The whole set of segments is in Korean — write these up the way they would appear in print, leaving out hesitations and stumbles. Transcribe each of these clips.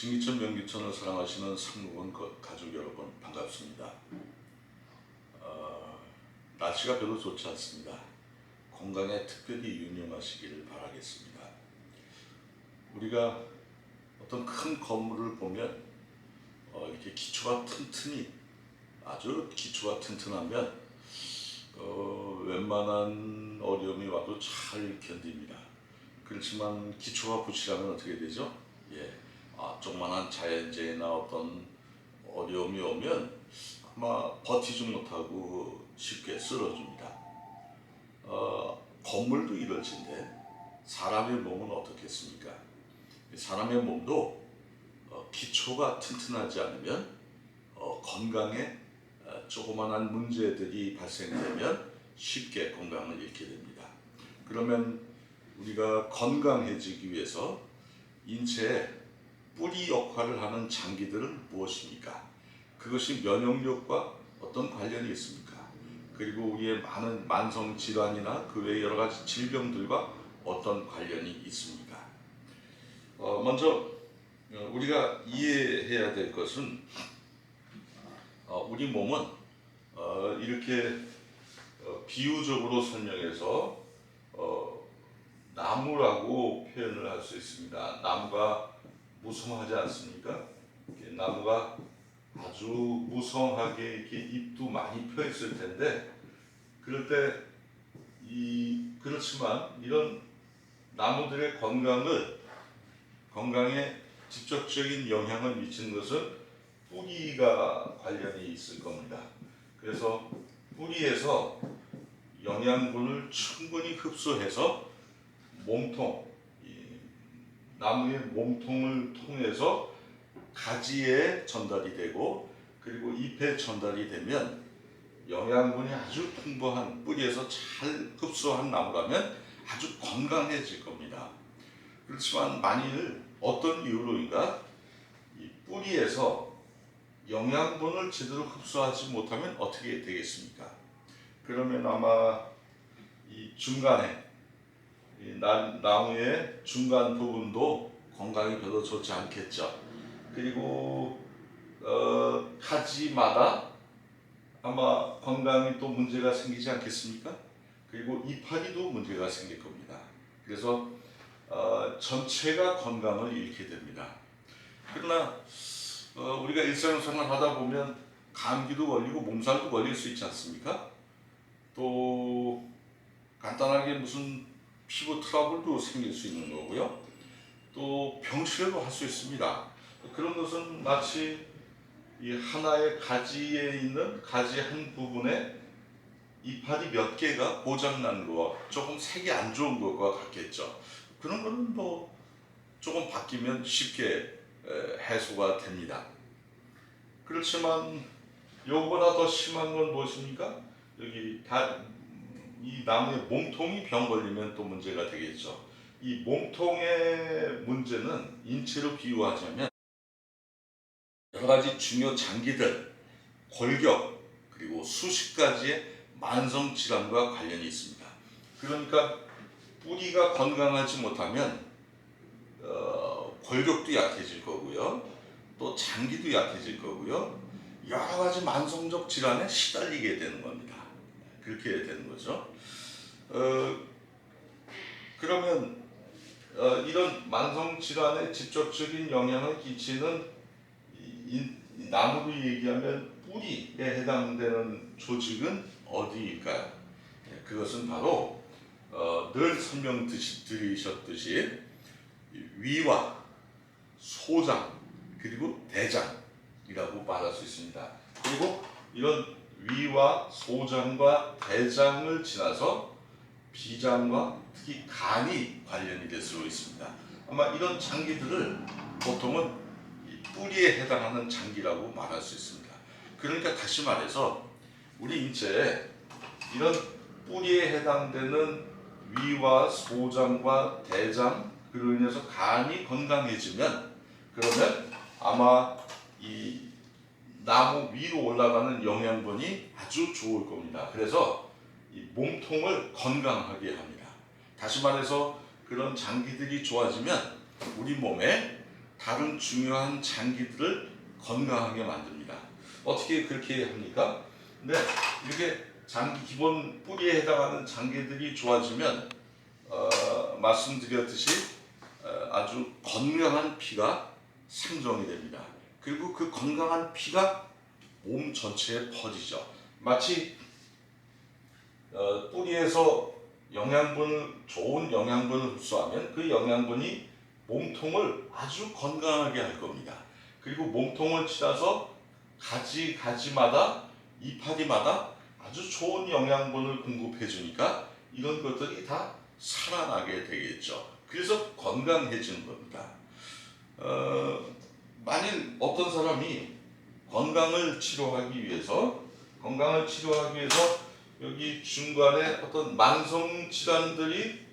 진기천 명기천을 사랑하시는 상무원 가족 여러분 반갑습니다. 날씨가 별로 좋지 않습니다. 건강에 특별히 유념하시기를 바라겠습니다. 우리가 어떤 큰 건물을 보면 이렇게 기초가 튼튼히 아주 기초가 튼튼하면 웬만한 어려움이 와도 잘 견딥니다. 그렇지만 기초가 부실하면 어떻게 되죠? 조그만한 자연재해나 어떤 어려움이 오면 아마 버티지 못하고 쉽게 쓰러집니다. 건물도 이럴진데 사람의 몸은 어떻겠습니까? 사람의 몸도 기초가 튼튼하지 않으면 건강에 조그만한 문제들이 발생되면 쉽게 건강을 잃게 됩니다. 그러면 우리가 건강해지기 위해서 인체에 뿌리 역할을 하는 장기들은 무엇입니까? 그것이 면역력과 어떤 관련이 있습니까? 그리고 우리의 많은 만성 질환이나 그 외 여러 가지 질병들과 어떤 관련이 있습니까? 먼저 우리가 이해해야 될 것은 우리 몸은 이렇게 비유적으로 설명해서 나무라고 표현을 할 수 있습니다. 나무가 무성하지 않습니까? 나무가 아주 무성하게 이렇게 잎도 많이 펴 있을 텐데, 그럴 때 그렇지만 이런 나무들의 건강에 직접적인 영향을 미치는 것은 뿌리가 관련이 있을 겁니다. 그래서 뿌리에서 영양분을 충분히 흡수해서 나무의 몸통을 통해서 가지에 전달이 되고, 그리고 잎에 전달이 되면 영양분이 아주 풍부한 뿌리에서 잘 흡수한 나무라면 아주 건강해질 겁니다. 그렇지만 만일 어떤 이유로인가 이 뿌리에서 영양분을 제대로 흡수하지 못하면 어떻게 되겠습니까? 그러면 아마 이 중간에 나무의 중간 부분도 건강이 별로 좋지 않겠죠. 그리고 가지마다 아마 건강이 또 문제가 생기지 않겠습니까? 그리고 이파리도 문제가 생길 겁니다. 그래서 전체가 건강을 잃게 됩니다. 그러나 우리가 일상생활 하다 보면 감기도 걸리고 몸살도 걸릴 수 있지 않습니까? 또 간단하게 무슨 피부 트러블도 생길 수 있는 거고요. 또 병실도 할 수 있습니다. 그런 것은 마치 이 하나의 가지에 있는 가지 한 부분에 이파리 몇 개가 고장난 거와 조금 색이 안 좋은 것과 같겠죠. 그런 거는 뭐 조금 바뀌면 쉽게 해소가 됩니다. 그렇지만 요거보다 더 심한 건 무엇입니까? 이 나무의 몸통이 병 걸리면 또 문제가 되겠죠. 이 몸통의 문제는 인체로 비유하자면 여러 가지 중요 장기들, 골격, 그리고 수십 가지의 만성 질환과 관련이 있습니다. 그러니까 뿌리가 건강하지 못하면 골격도 약해질 거고요, 또 장기도 약해질 거고요, 여러 가지 만성적 질환에 시달리게 되는 겁니다. 그렇게 되는 거죠. 그러면 이런 만성 질환에 직접적인 영향을 끼치는 나무로 얘기하면 뿌리에 해당되는 조직은 어디일까요? 그것은 바로 늘 설명드리셨듯이 위와 소장 그리고 대장이라고 말할 수 있습니다. 그리고 이런 위와 소장과 대장을 지나서 비장과 특히 간이 관련이 될 수 있습니다. 아마 이런 장기들을 보통은 뿌리에 해당하는 장기라고 말할 수 있습니다. 그러니까 다시 말해서 우리 인체에 이런 뿌리에 해당되는 위와 소장과 대장, 그로 인해서 간이 건강해지면, 그러면 아마 이 나무 위로 올라가는 영양분이 아주 좋을 겁니다. 그래서 이 몸통을 건강하게 합니다. 다시 말해서 그런 장기들이 좋아지면 우리 몸에 다른 중요한 장기들을 건강하게 만듭니다. 어떻게 그렇게 합니까? 근데 이렇게 장기 기본 뿌리에 해당하는 장기들이 좋아지면 말씀드렸듯이 아주 건강한 피가 생성이 됩니다. 그리고 그 건강한 피가 몸 전체에 퍼지죠. 마치 뿌리에서 좋은 영양분을 흡수하면 그 영양분이 몸통을 아주 건강하게 할 겁니다. 그리고 몸통을 지나서 가지마다 이파리마다 아주 좋은 영양분을 공급해 주니까 이런 것들이 다 살아나게 되겠죠. 그래서 건강해지는 겁니다. 만일 어떤 사람이 건강을 치료하기 위해서 여기 중간에 어떤 만성 질환들이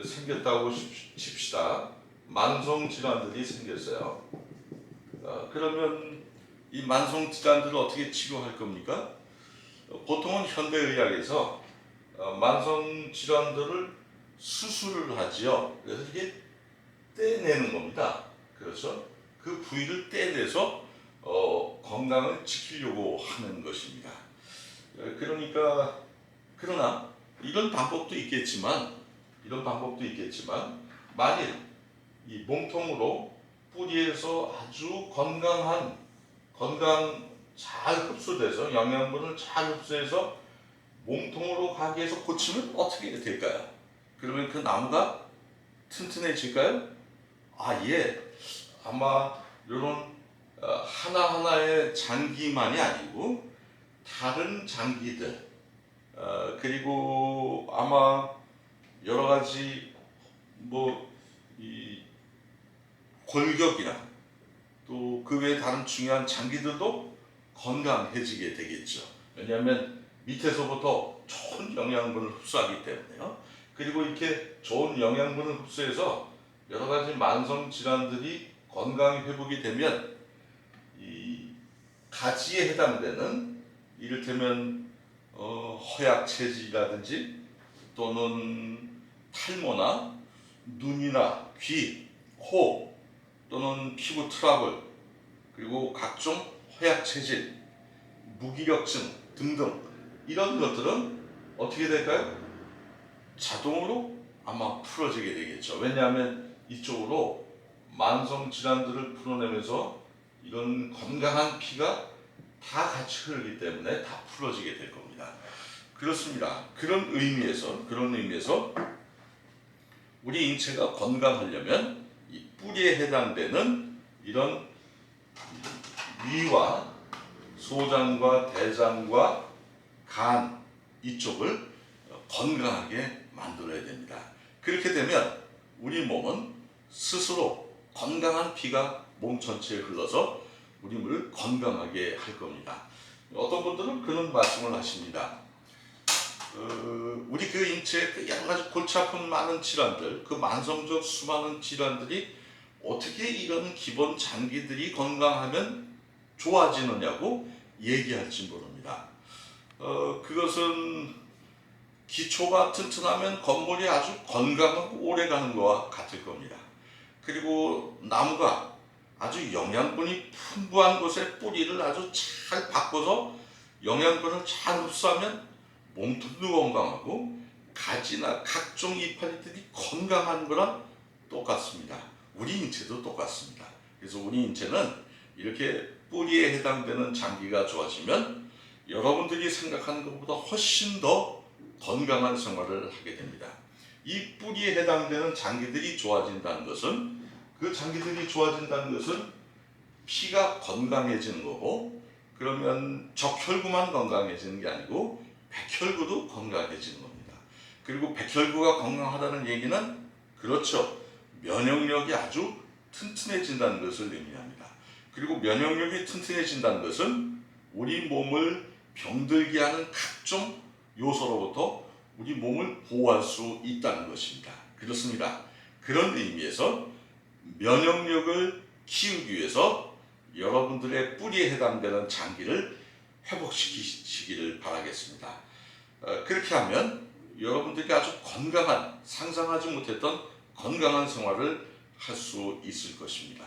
생겼다고 칩시다. 만성 질환들이 생겼어요. 그러면 이 만성 질환들을 어떻게 치료할 겁니까? 보통은 현대의학에서 만성 질환들을 수술을 하지요. 그래서 이게 떼내는 겁니다. 그렇죠? 그 부위를 떼내서 건강을 지키려고 하는 것입니다. 그러나 이런 방법도 있겠지만 만일 이 몸통으로 뿌리에서 아주 잘 흡수돼서 영양분을 잘 흡수해서 몸통으로 가게 해서 고치면 어떻게 될까요? 그러면 그 나무가 튼튼해질까요? 예. 아마 이런 하나하나의 장기만이 아니고 다른 장기들 그리고 아마 여러 가지 이 골격이나 또 그 외에 다른 중요한 장기들도 건강해지게 되겠죠. 왜냐하면 밑에서부터 좋은 영양분을 흡수하기 때문에요. 그리고 이렇게 좋은 영양분을 흡수해서 여러 가지 만성 질환들이 건강 회복이 되면 이 가지에 해당되는 이를테면 허약체질이라든지 또는 탈모나 눈이나 귀, 코 또는 피부 트러블 그리고 각종 허약체질, 무기력증 등등 이런 것들은 어떻게 될까요? 자동으로 아마 풀어지게 되겠죠. 왜냐하면 이쪽으로 만성 질환들을 풀어내면서 이런 건강한 피가 다 같이 흐르기 때문에 다 풀어지게 될 겁니다. 그렇습니다. 그런 의미에서 우리 인체가 건강하려면 이 뿌리에 해당되는 이런 위와 소장과 대장과 간 이쪽을 건강하게 만들어야 됩니다. 그렇게 되면 우리 몸은 스스로 건강한 피가 몸 전체에 흘러서 우리 몸을 건강하게 할 겁니다. 어떤 분들은 그런 말씀을 하십니다. 우리 그 인체에 그 여러 가지 골치 아픈 많은 질환들, 그 만성적 수많은 질환들이 어떻게 이런 기본 장기들이 건강하면 좋아지느냐고 얘기할지 모릅니다. 그것은 기초가 튼튼하면 건물이 아주 건강하고 오래가는 것과 같을 겁니다. 그리고 나무가 아주 영양분이 풍부한 곳에 뿌리를 아주 잘 바꿔서 영양분을 잘 흡수하면 몸통도 건강하고 가지나 각종 이파리들이 건강한 거랑 똑같습니다. 우리 인체도 똑같습니다. 그래서 우리 인체는 이렇게 뿌리에 해당되는 장기가 좋아지면 여러분들이 생각하는 것보다 훨씬 더 건강한 생활을 하게 됩니다. 이 뿌리에 해당되는 장기들이 좋아진다는 것은 피가 건강해지는 거고 그러면 적혈구만 건강해지는 게 아니고 백혈구도 건강해지는 겁니다. 그리고 백혈구가 건강하다는 얘기는 그렇죠. 면역력이 아주 튼튼해진다는 것을 의미합니다. 그리고 면역력이 튼튼해진다는 것은 우리 몸을 병들게 하는 각종 요소로부터 우리 몸을 보호할 수 있다는 것입니다. 그렇습니다. 그런 의미에서 면역력을 키우기 위해서 여러분들의 뿌리에 해당되는 장기를 회복시키시기를 바라겠습니다. 그렇게 하면 여러분들이 아주 건강한, 상상하지 못했던 건강한 생활을 할 수 있을 것입니다.